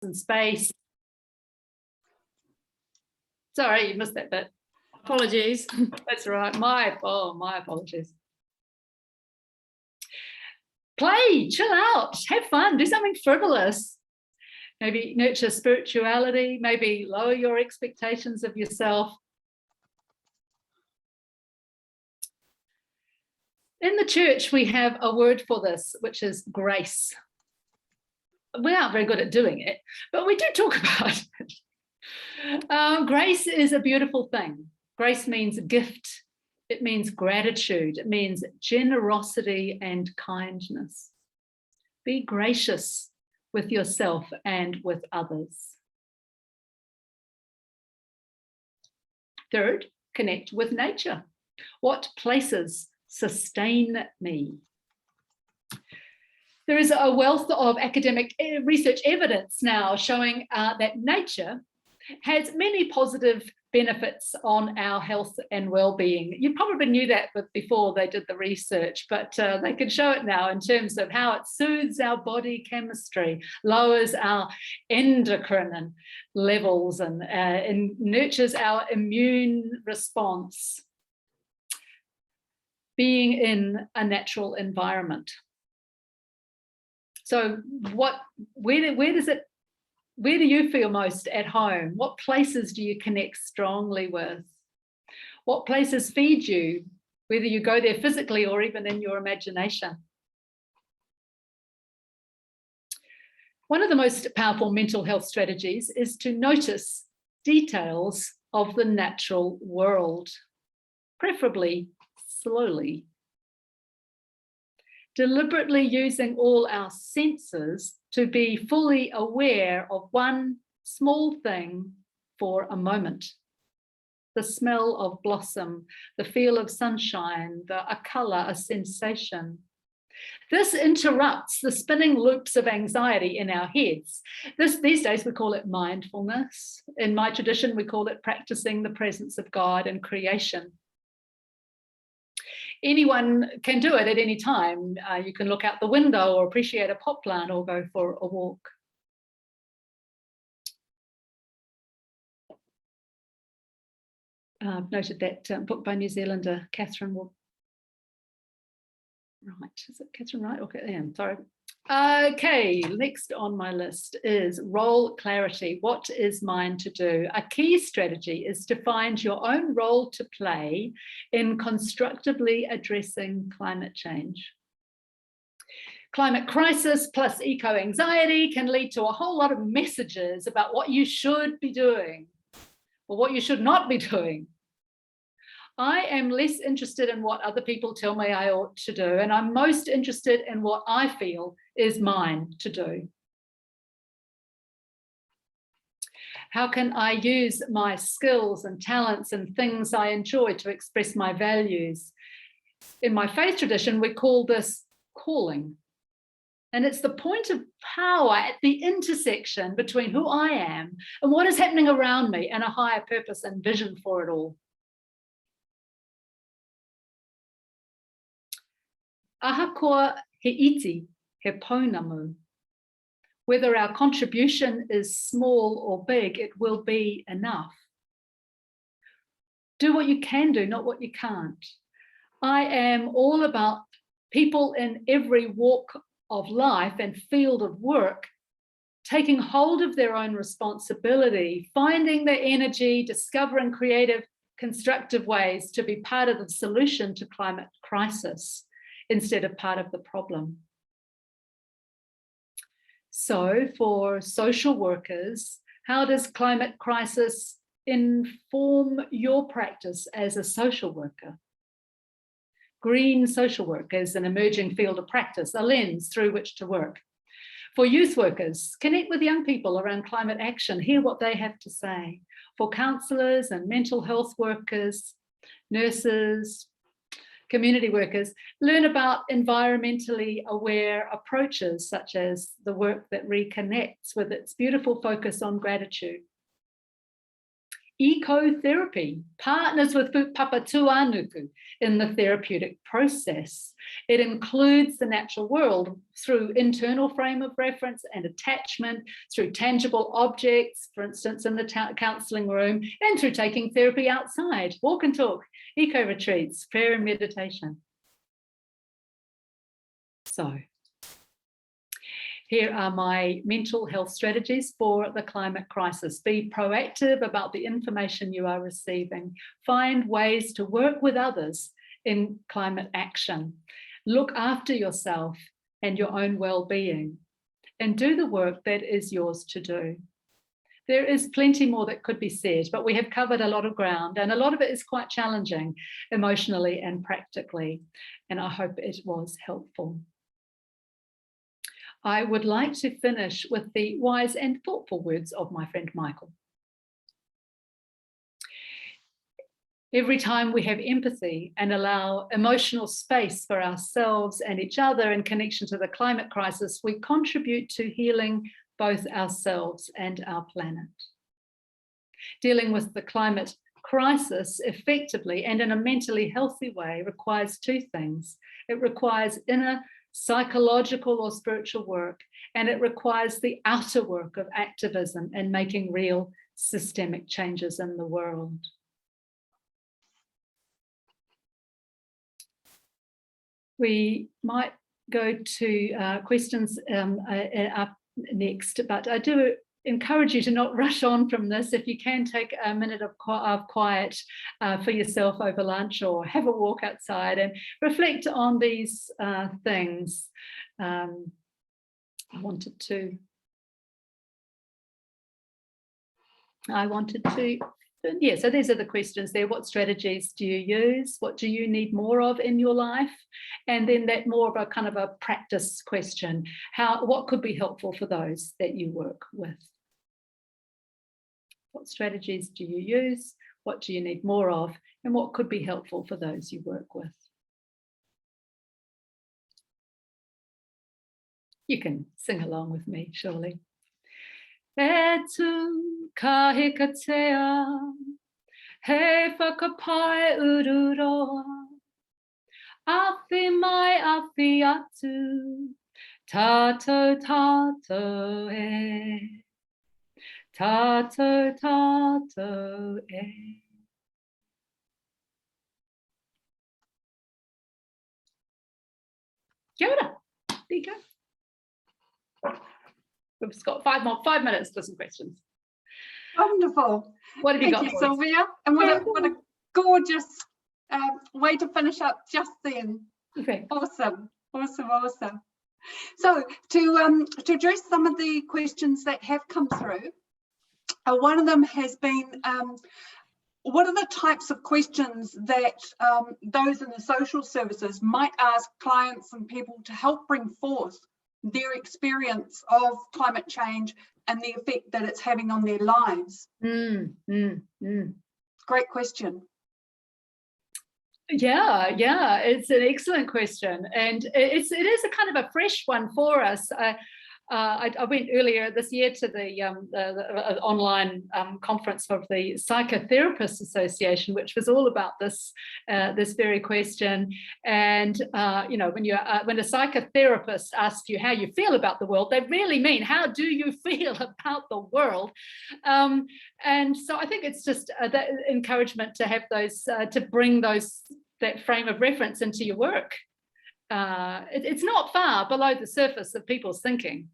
and space. Sorry, you missed that bit. Apologies. That's right. My apologies. Play, chill out, have fun, do something frivolous. Maybe nurture spirituality, maybe lower your expectations of yourself. In the church, we have a word for this, which is grace. We aren't very good at doing it, but we do talk about it. Grace is a beautiful thing. Grace means gift. It means gratitude. It means generosity and kindness. Be gracious with yourself and with others. Third, connect with nature. What places sustain me? There is a wealth of academic research evidence now showing that nature has many positive benefits on our health and well-being. You probably knew that before they did the research, but they can show it now in terms of how it soothes our body chemistry, lowers our endocrine levels, and nurtures our immune response. Being in a natural environment. So where do you feel most at home? What places do you connect strongly with? What places feed you, whether you go there physically or even in your imagination? One of the most powerful mental health strategies is to notice details of the natural world, preferably slowly. Deliberately using all our senses to be fully aware of one small thing for a moment. The smell of blossom, the feel of sunshine, a colour, a sensation. This interrupts the spinning loops of anxiety in our heads. These days we call it mindfulness. In my tradition, we call it practicing the presence of God in creation. Anyone can do it at any time. You can look out the window or appreciate a pot plant or go for a walk. I've noted that book by New Zealander Catherine Wright. Is it Catherine Wright? Okay, yeah, sorry. Okay, next on my list is role clarity. What is mine to do? A key strategy is to find your own role to play in constructively addressing climate change. Climate crisis plus eco-anxiety can lead to a whole lot of messages about what you should be doing or what you should not be doing. I am less interested in what other people tell me I ought to do, and I'm most interested in what I feel is mine to do. How can I use my skills and talents and things I enjoy to express my values? In my faith tradition, we call this calling. And it's the point of power at the intersection between who I am and what is happening around me and a higher purpose and vision for it all. Ahakoa he iti, he pounamu. Whether our contribution is small or big, it will be enough. Do what you can do, not what you can't. I am all about people in every walk of life and field of work taking hold of their own responsibility, finding their energy, discovering creative, constructive ways to be part of the solution to climate crisis instead of part of the problem. So for social workers, how does climate crisis inform your practice as a social worker? Green social work is an emerging field of practice, a lens through which to work. For youth workers, connect with young people around climate action, hear what they have to say. For counsellors and mental health workers, nurses, community workers, learn about environmentally aware approaches such as the work that reconnects with its beautiful focus on gratitude. ecotherapy, partners with Papatuanuku in the therapeutic process. It includes the natural world through internal frame of reference and attachment, through tangible objects, for instance, in the counselling room, and through taking therapy outside, walk and talk, eco-retreats, prayer and meditation. So, here are my mental health strategies for the climate crisis. Be proactive about the information you are receiving. Find ways to work with others in climate action. Look after yourself and your own well-being, and do the work that is yours to do. There is plenty more that could be said, but we have covered a lot of ground, and a lot of it is quite challenging emotionally and practically, and I hope it was helpful. I would like to finish with the wise and thoughtful words of my friend Michael. Every time we have empathy and allow emotional space for ourselves and each other in connection to the climate crisis, we contribute to healing both ourselves and our planet. Dealing with the climate crisis effectively and in a mentally healthy way requires two things. It requires inner psychological or spiritual work, and it requires the outer work of activism and making real systemic changes in the world. We might go to questions up next, but I do encourage you to not rush on from this. If you can take a minute of quiet for yourself over lunch, or have a walk outside and reflect on these things. I wanted to, yeah, so these are the questions there. What strategies do you use? What do you need more of in your life? And then that more of a kind of a practice question. What could be helpful for those that you work with? What strategies do you use? What do you need more of? And what could be helpful for those you work with? You can sing along with me, surely. E tu ka hikatea, he whakapai ururoa, awhi mai awhi atu, tātou tātou e, tātou tātou e. Kia ora. There you go. We've got 5 minutes for some questions. Wonderful. What have you got? Thank you, Silvia. And what a gorgeous way to finish up just then. Okay. Awesome, awesome, awesome. So to address some of the questions that have come through, one of them has been, what are the types of questions that those in the social services might ask clients and people to help bring forth their experience of climate change and the effect that it's having on their lives? Great question. Yeah, it's an excellent question, and it is a kind of a fresh one for us. I went earlier this year to the online conference of the Psychotherapists Association, which was all about this very question. And you know, when a psychotherapist asks you how you feel about the world, they really mean how do you feel about the world. And so I think it's just that encouragement to have those to bring that frame of reference into your work. It's not far below the surface of people's thinking.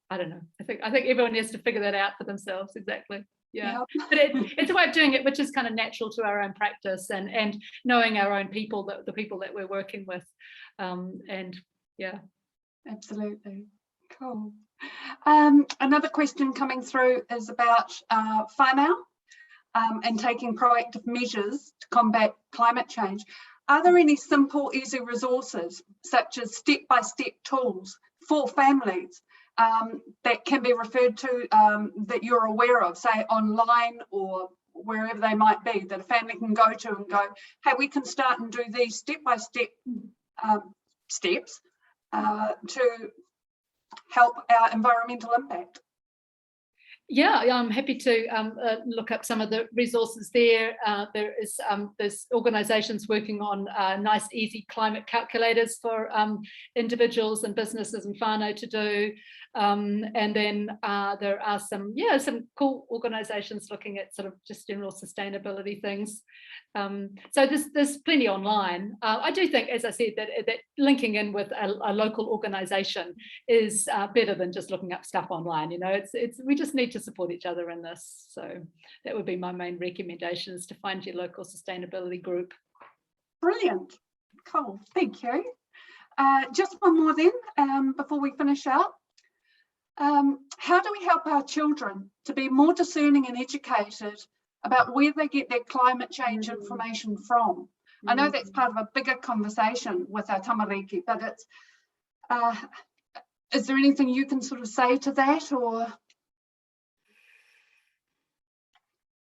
I don't know. I think everyone has to figure that out for themselves. Exactly. Yeah. But it's a way of doing it which is kind of natural to our own practice and knowing our own people, the people that we're working with. And yeah. Absolutely. Cool. Another question coming through is about whānau and taking proactive measures to combat climate change. Are there any simple, easy resources, such as step-by-step tools for families that can be referred to that you're aware of, say online or wherever they might be, that a family can go to and go, hey, we can start and do these step-by-step steps to help our environmental impact? Yeah, I'm happy to look up some of the resources there. There's organisations working on nice, easy climate calculators for individuals and businesses and whānau to do. And then there are some cool organisations looking at sort of just general sustainability things. So there's plenty online. I do think, as I said, that linking in with a local organisation is better than just looking up stuff online. You know, we just need to support each other in this. So that would be my main recommendation, is to find your local sustainability group. Brilliant. Cool. Thank you. Just one more then, before we finish up. How do we help our children to be more discerning and educated about where they get their climate change information from? I know that's part of a bigger conversation with our tamariki, but it's, is there anything you can sort of say to that, or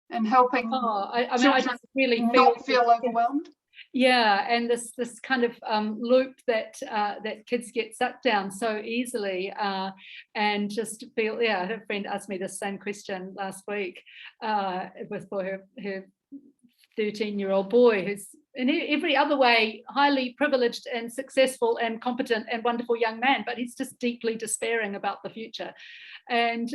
in helping I mean, I just really not feel overwhelmed? Yeah, and this kind of loop that kids get sucked down so easily, and just feel, yeah, her friend asked me the same question last week for her 13-year-old boy, who's in every other way highly privileged and successful and competent and wonderful young man, but he's just deeply despairing about the future. And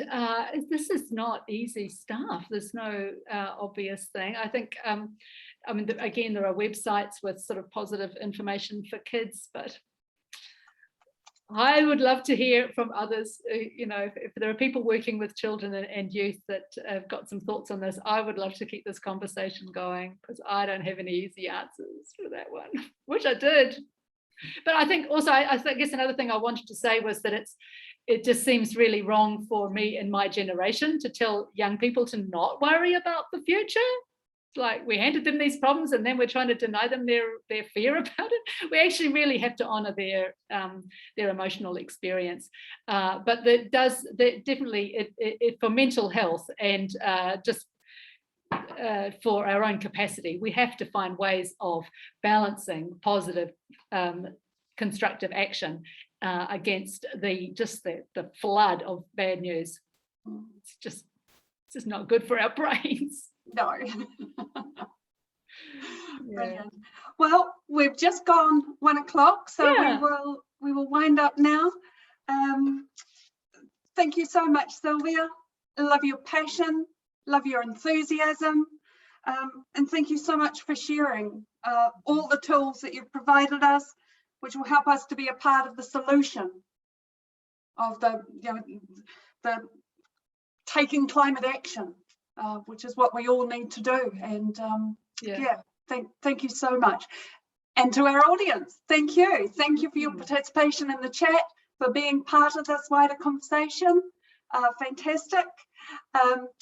this is not easy stuff. There's no obvious thing. I think, I mean, again, there are websites with sort of positive information for kids, but I would love to hear from others. You know, if there are people working with children and youth that have got some thoughts on this, I would love to keep this conversation going, because I don't have any easy answers for that one. Wish I did. But I think also, I guess another thing I wanted to say was that it just seems really wrong for me in my generation to tell young people to not worry about the future. Like, we handed them these problems and then we're trying to deny them their fear about it. We actually really have to honour their emotional experience. But that definitely for mental health and just for our own capacity, we have to find ways of balancing positive, constructive action against the flood of bad news. It's just not good for our brains. No. Brilliant. Well, we've just gone 1 o'clock, so we will wind up now. Thank you so much, Silvia. Love your passion, love your enthusiasm, and thank you so much for sharing all the tools that you've provided us, which will help us to be a part of the solution of the taking climate action. Which is what we all need to do. And thank you so much. And to our audience, thank you. Thank you for your participation in the chat, for being part of this wider conversation. Fantastic.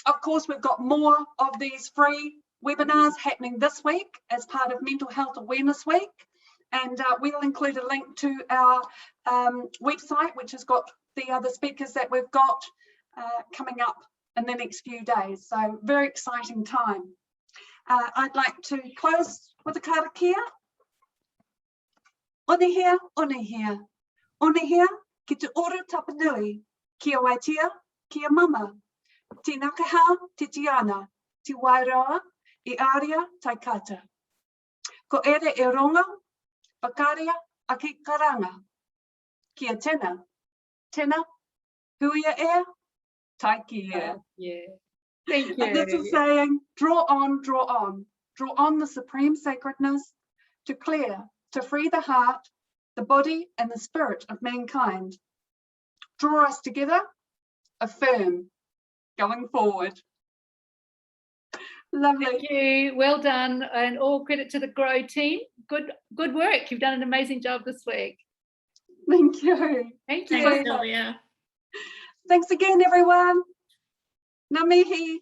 Of course, we've got more of these free webinars happening this week as part of Mental Health Awareness Week. And we'll include a link to our website, which has got the other speakers that we've got coming up in the next few days. So very exciting time. I'd like to close with a karakia. Onehea, onehea. Onehea, ki te ora tapanui, kia waitia, kia mama. Tina kaha, te tiana, te wairoa, I aria taikata. Ko ere e ronga, whakaria aki karanga. Kia tena, tena, huia ea, Taikia. Yeah. Thank you. And this is saying, draw on, draw on. Draw on the supreme sacredness to clear, to free the heart, the body, and the spirit of mankind. Draw us together, affirm, going forward. Lovely. Thank you. Well done. And all credit to the GROW team. Good work. You've done an amazing job this week. Thank you. Thank you. Thanks, Silvia. Thanks again, everyone. Ngā mihi.